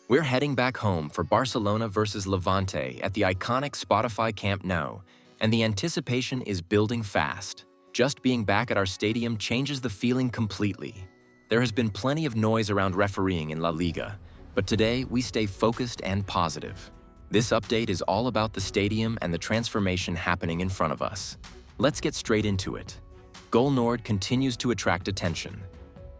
We're heading back home for Barcelona versus Levante at the iconic Spotify Camp Nou, and the anticipation is building fast. Just being back at our stadium changes the feeling completely. There has been plenty of noise around refereeing in La Liga, but today we stay focused and positive. This update is all about the stadium and the transformation happening in front of us. Let's get straight into it. Gol Nord continues to attract attention.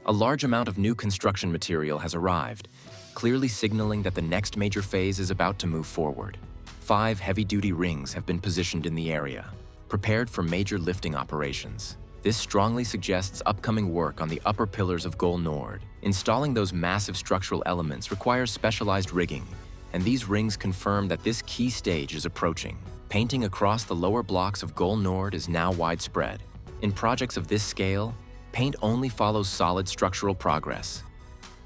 A large amount of new construction material has arrived, clearly signaling that the next major phase is about to move forward. 5 heavy-duty rings have been positioned in the area, prepared for major lifting operations. This strongly suggests upcoming work on the upper pillars of Gol Nord. Installing those massive structural elements requires specialized rigging, and these rings confirm that this key stage is approaching. Painting across the lower blocks of Gol Nord is now widespread. In projects of this scale, paint only follows solid structural progress.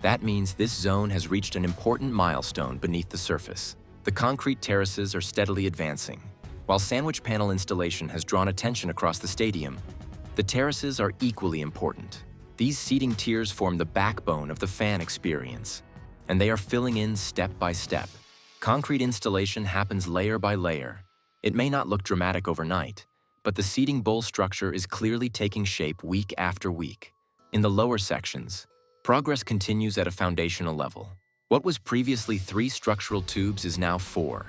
That means this zone has reached an important milestone beneath the surface. The concrete terraces are steadily advancing. While sandwich panel installation has drawn attention across the stadium, the terraces are equally important. These seating tiers form the backbone of the fan experience, and they are filling in step by step. Concrete installation happens layer by layer. It may not look dramatic overnight, but the seating bowl structure is clearly taking shape week after week. In the lower sections, progress continues at a foundational level. What was previously 3 structural tubes is now 4.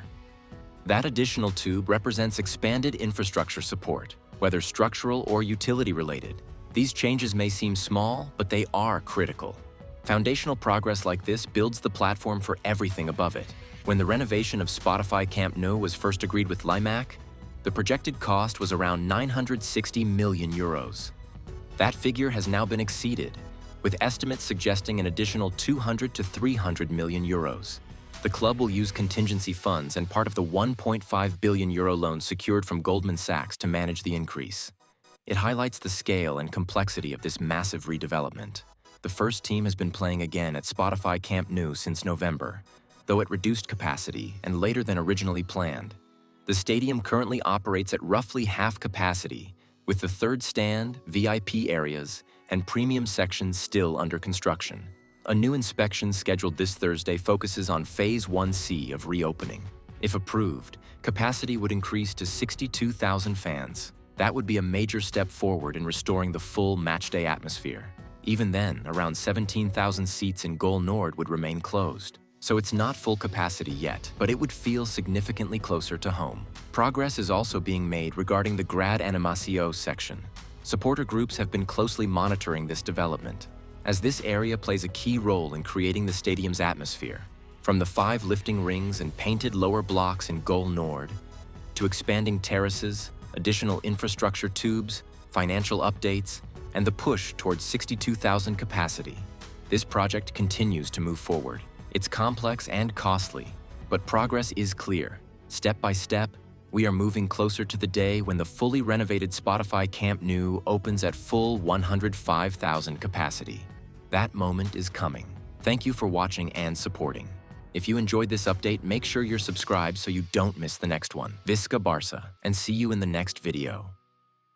That additional tube represents expanded infrastructure support, whether structural or utility-related. These changes may seem small, but they are critical. Foundational progress like this builds the platform for everything above it. When the renovation of Spotify Camp Nou was first agreed with Limac, the projected cost was around 960 million euros. That figure has now been exceeded, with estimates suggesting an additional 200 to 300 million euros. The club will use contingency funds and part of the 1.5 billion euro loan secured from Goldman Sachs to manage the increase. It highlights the scale and complexity of this massive redevelopment. The first team has been playing again at Spotify Camp Nou since November, though at reduced capacity and later than originally planned. The stadium currently operates at roughly half capacity, with the third stand, VIP areas, and premium sections still under construction. A new inspection scheduled this Thursday focuses on Phase 1C of reopening. If approved, capacity would increase to 62,000 fans. That would be a major step forward in restoring the full matchday atmosphere. Even then, around 17,000 seats in Gol Nord would remain closed. So it's not full capacity yet, but it would feel significantly closer to home. Progress is also being made regarding the Grad Animació section. Supporter groups have been closely monitoring this development, as this area plays a key role in creating the stadium's atmosphere. From the 5 lifting rings and painted lower blocks in Gol Nord, to expanding terraces, additional infrastructure tubes, financial updates, and the push towards 62,000 capacity, this project continues to move forward. It's complex and costly, but progress is clear. Step by step, we are moving closer to the day when the fully renovated Spotify Camp Nou opens at full 105,000 capacity. That moment is coming. Thank you for watching and supporting. If you enjoyed this update, make sure you're subscribed so you don't miss the next one. Visca Barça, and see you in the next video.